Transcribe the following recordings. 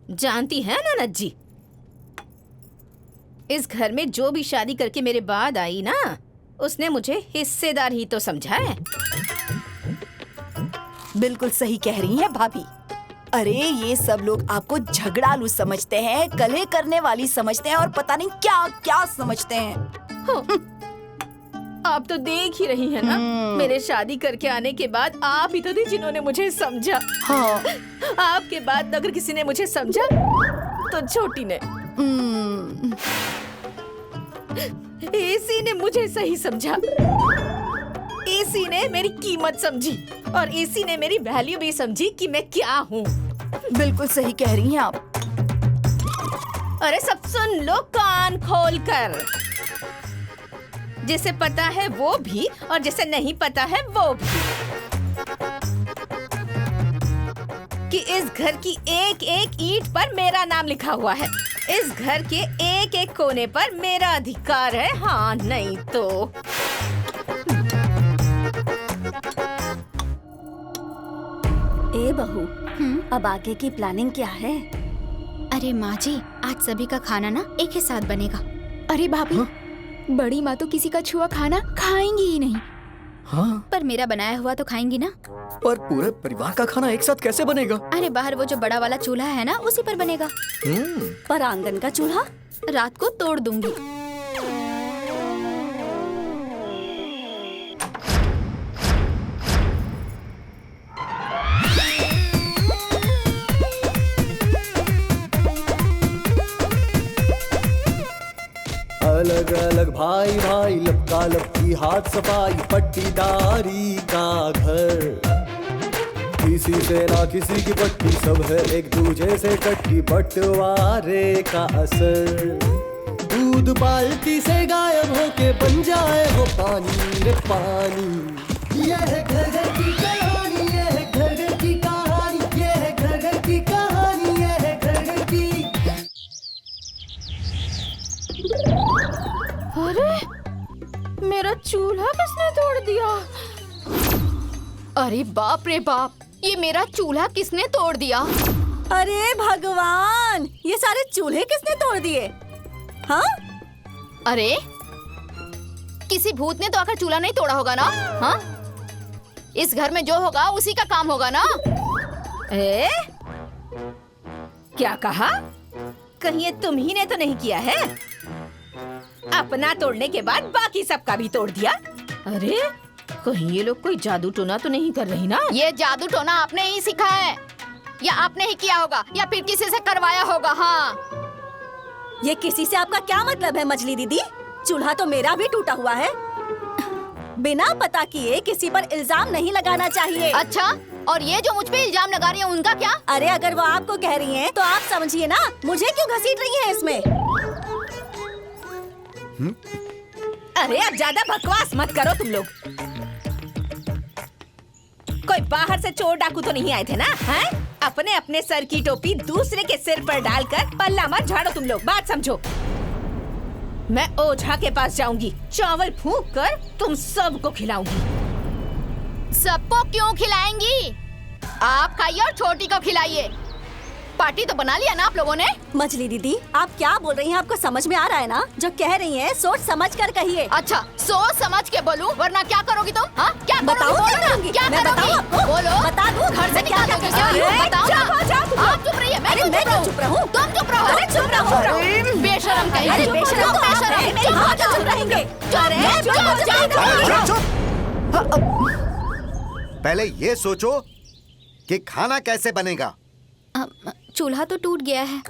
जानती है ननद जी, इस घर में जो भी शादी करके मेरे बाद आई ना, उसने मुझे हिस्सेदार ही तो समझा है। बिल्कुल सही कह रही हैं भाभी। अरे ये सब लोग आपको झगड़ालू समझते हैं, कलह करने वाली समझते हैं और पता नहीं क्या क्या समझते हैं। आप तो देख ही रही है ना, मेरे शादी करके आने के बाद आप ही तो थी जिन्होंने मुझे समझा। हाँ। आपके बाद अगर किसी ने मुझे समझा तो छोटी ने। एसी ने मुझे सही समझा। एसी ने मेरी कीमत समझी और एसी ने मेरी वैल्यू भी समझी कि मैं क्या हूँ। बिल्कुल सही कह रही हैं आप। अरे सब सुन लो कान खोल कर। जिसे पता है वो भी और जिसे नहीं पता है वो भी, कि इस घर की एक एक ईंट पर मेरा नाम लिखा हुआ है। इस घर के एक एक कोने पर मेरा अधिकार है। हाँ नहीं तो। ए बहू, अब आगे की प्लानिंग क्या है? अरे माँ जी, आज सभी का खाना ना एक ही साथ बनेगा। अरे भाभी, बड़ी माँ तो किसी का छुआ खाना खाएंगी ही नहीं। हाँ, पर मेरा बनाया हुआ तो खाएंगी ना। पर पूरे परिवार का खाना एक साथ कैसे बनेगा? अरे बाहर वो जो बड़ा वाला चूल्हा है ना, उसी पर बनेगा। पर आंगन का चूल्हा रात को तोड़ दूंगी। अलग अलग भाई भाई, लपका लपकी हाथ सफाई, पट्टीदारी का घर। किसी से ना किसी की पट्टी, सब है एक दूजे से कट्टी, बंटवारे का असर। दूध बाल्टी से गायब होके बन जाए वो पानी रे पानी। ये है घर घर की कहानी, ये है घर घर की कहानी, ये है घर घर की कहानी, ये है घर घर की। अरे मेरा चूल्हा किसने तोड़ दिया? अरे बाप रे बाप, ये मेरा चूल्हा किसने तोड़ दिया? अरे भगवान, ये सारे चूल्हे किसने तोड़ दिए? हाँ? अरे किसी भूत ने तो आकर चूल्हा नहीं तोड़ा होगा ना? हाँ? इस घर में जो होगा उसी का काम होगा ना? ए? क्या कहा? कहीं ये तुम ही ने तो नहीं किया है? अपना तोड़ने के बाद बाकी सबका भी तोड़ दिया? अरे कहीं ये लोग कोई जादू टोना तो नहीं कर रही ना? ये जादू टोना आपने ही सीखा है, या आपने ही किया होगा, या फिर किसी से करवाया होगा। हाँ, ये किसी से आपका क्या मतलब है मछली दीदी? चूल्हा तो मेरा भी टूटा हुआ है। बिना पता किए किसी पर इल्जाम नहीं लगाना चाहिए। अच्छा, और ये जो मुझ पे इल्जाम लगा रही है उनका क्या? अरे अगर वो आपको कह रही हैं, तो आप समझिए ना, मुझे क्यों घसीट रही हैं इसमें? अरे अब ज्यादा बकवास मत करो तुम लोग। कोई बाहर से चोर डाकू तो नहीं आए थे ना? हैं? अपने अपने सर की टोपी दूसरे के सिर पर डालकर पल्ला मत झाड़ो तुम लोग। बात समझो। मैं ओझा के पास जाऊंगी, चावल फूंक कर तुम सबको खिलाऊंगी। सबको क्यों खिलाएंगी? आप खाइए और छोटी को खिलाइए। पार्टी तो बना लिया ना आप लोगों ने? मछली दीदी, आप क्या बोल रही हैं? आपको समझ में आ रहा है ना? जो कह रही हैं सोच समझ कर कहिए। अच्छा, सोच समझ के बोलूं, वरना क्या करोगी तुम? हाँ, क्या बताओ, करोगी? क्या करूंगी? क्या मैं करोगी? बताऊं आपको? बोलो, बता दूं? घर से क्या निकाल दोगे क्या? क्या? अरे, बताओ चुप हो जाओ तुम। आप चुप रहिए, मैं अरे, मैं क्यों चुप रहूं? तुम चुप रहो। अरे चुप रहो। बेशरम कहीं। अरे बेशरम तो आप हैं, मेरी बात चुप रहेंगे। पहले ये सोचो कि खाना कैसे बनेगा। चूल्हा तो टूट गया है,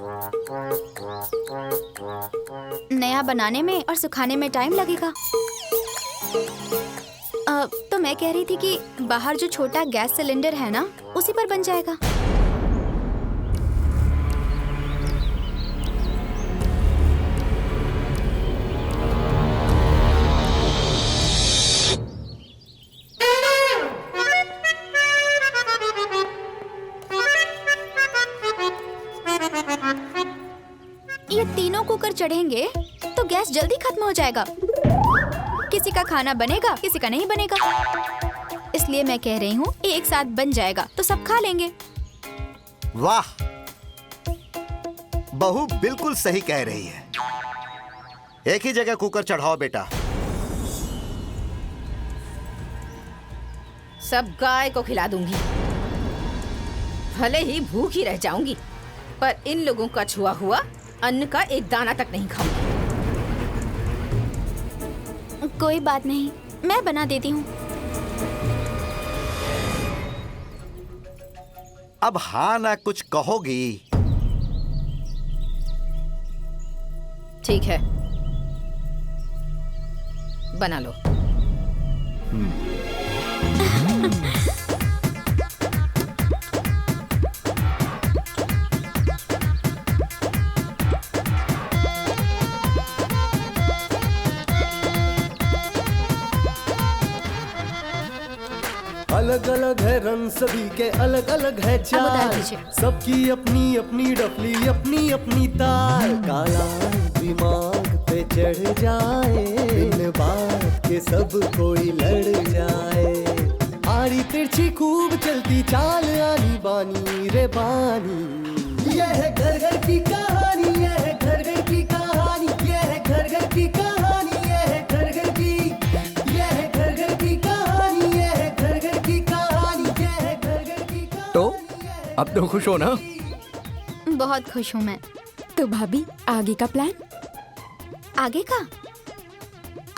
नया बनाने में और सुखाने में टाइम लगेगा। तो मैं कह रही थी कि बाहर जो छोटा गैस सिलेंडर है ना, उसी पर बन जाएगा। ये तीनों कुकर चढ़ेंगे तो गैस जल्दी खत्म हो जाएगा। किसी का खाना बनेगा, किसी का नहीं बनेगा। इसलिए मैं कह रही हूँ एक साथ बन जाएगा तो सब खा लेंगे। वाह, बहू बिल्कुल सही कह रही है। एक ही जगह कुकर चढ़ाओ बेटा। सब गाय को खिला दूंगी, भले ही भूखी रह जाऊंगी, पर इन लोगों का छुआ हुआ अन्न का एक दाना तक नहीं खाऊंगी। कोई बात नहीं, मैं बना देती हूँ। अब हाँ ना कुछ कहोगी? ठीक है, बना लो। अलग अलग है रंग सभी के, अलग अलग है अब उतार चाल, दीजिए। सबकी अपनी अपनी डफली, अपनी अपनी ताल। काला दिमाग पे चढ़ जाए, बिन बात के सब कोई लड़ जाए। आड़ी तिरछी खूब चलती चाल, आनी बानी रे बानी। यह है घर घर की कहानी, यह है घर घर की कहानी, यह है घर घर की कहानी, यह है घर घर की, यह है घर घर की कहानी, यह है घर घर की कहानी, यह है घर घर की कहानी। तो अब तो खुश हो ना? बहुत खुश हूँ मैं। तो भाभी आगे का प्लान? आगे का?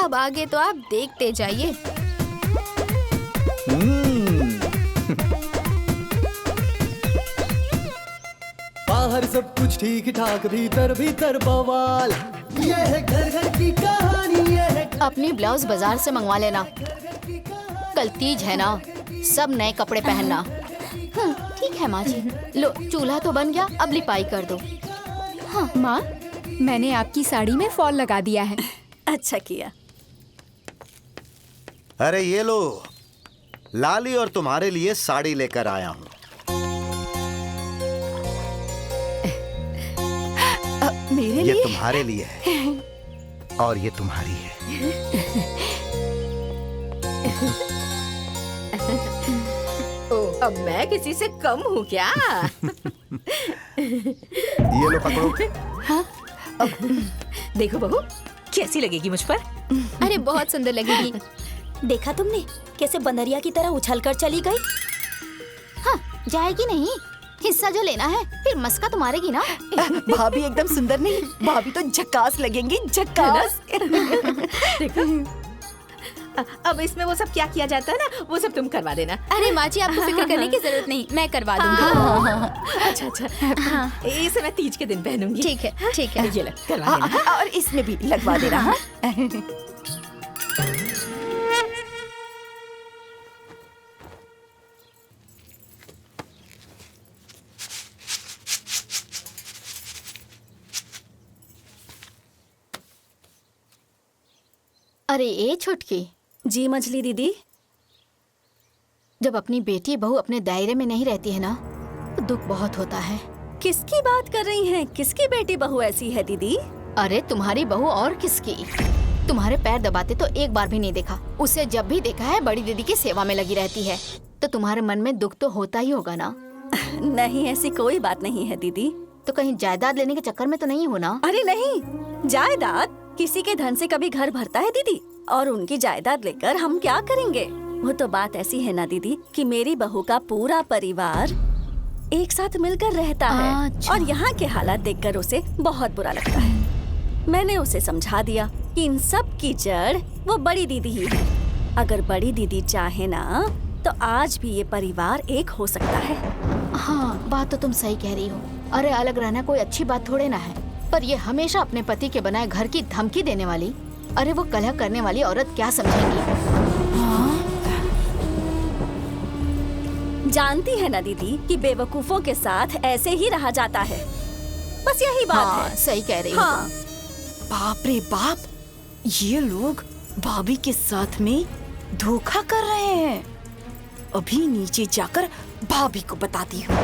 अब आगे तो आप देखते जाइए। बाहर सब कुछ ठीक ठाक, भीतर भीतर बवाल। यह है घर घर की कहानी, यह है अपनी ब्लाउज बाजार से मंगवा लेना, कल तीज है ना, सब नए कपड़े पहनना। ठीक है माँ जी। लो चूल्हा तो बन गया, अब लिपाई कर दो। हाँ माँ, मैंने आपकी साड़ी में फॉल लगा दिया है। अच्छा किया। अरे ये लो, लाली और तुम्हारे लिए साड़ी लेकर आया हूँ। मेरे ये लिए? तुम्हारे लिए है और ये तुम्हारी है। अब मैं किसी से कम हूँ क्या? ये लो पकड़ो। देखो बहू, कैसी लगेगी मुझ पर? अरे बहुत सुंदर लगेगी। देखा तुमने कैसे बंदरिया की तरह उछलकर चली गई? हाँ, जाएगी नहीं, हिस्सा जो लेना है फिर मस्का तो मारेगी ना। भाभी एकदम सुंदर नहीं, भाभी तो झकास लगेंगी, झकास। देखो, अब इसमें वो सब क्या किया जाता है ना, वो सब तुम करवा देना। अरे माँ जी, आपको फिक्र करने की जरूरत नहीं, मैं करवा दूंगी। अच्छा अच्छा, इसे मैं तीज के दिन पहनूंगी। ठीक है ठीक है। ये ले, करवा देना। और इसमें भी लगवा दे रहा। अरे ए छुटकी, जी मछली दीदी। जब अपनी बेटी बहू अपने दायरे में नहीं रहती है ना, तो दुख बहुत होता है। किसकी बात कर रही हैं? किसकी बेटी बहू ऐसी है दीदी? अरे तुम्हारी बहू और किसकी? तुम्हारे पैर दबाते तो एक बार भी नहीं देखा। उसे जब भी देखा है बड़ी दीदी की सेवा में लगी रहती है, तो तुम्हारे मन में दुख तो होता ही होगा ना। नहीं, ऐसी कोई बात नहीं है दीदी। तो कहीं जायदाद लेने के चक्कर में तो नहीं हो ना? अरे नहीं, जायदाद किसी के धन से कभी घर भरता है दीदी? और उनकी जायदाद लेकर हम क्या करेंगे? वो तो बात ऐसी है ना दीदी कि मेरी बहू का पूरा परिवार एक साथ मिलकर रहता है। अच्छा। और यहाँ के हालात देखकर उसे बहुत बुरा लगता है। मैंने उसे समझा दिया कि इन सब की जड़ वो बड़ी दीदी ही है। अगर बड़ी दीदी चाहे ना तो आज भी ये परिवार एक हो सकता है। हाँ, बात तो तुम सही कह रही हो। अरे अलग रहना कोई अच्छी बात थोड़े ना है, पर ये हमेशा अपने पति के बनाए घर की धमकी देने वाली, अरे वो कलह करने वाली औरत क्या समझेंगी? जानती है ना दीदी कि बेवकूफों के साथ ऐसे ही रहा जाता है। बस यही बात हाँ, है। सही कह रही हो। हाँ, बाप रे बाप, ये लोग भाभी के साथ में धोखा कर रहे हैं। अभी नीचे जाकर भाभी को बताती हूँ।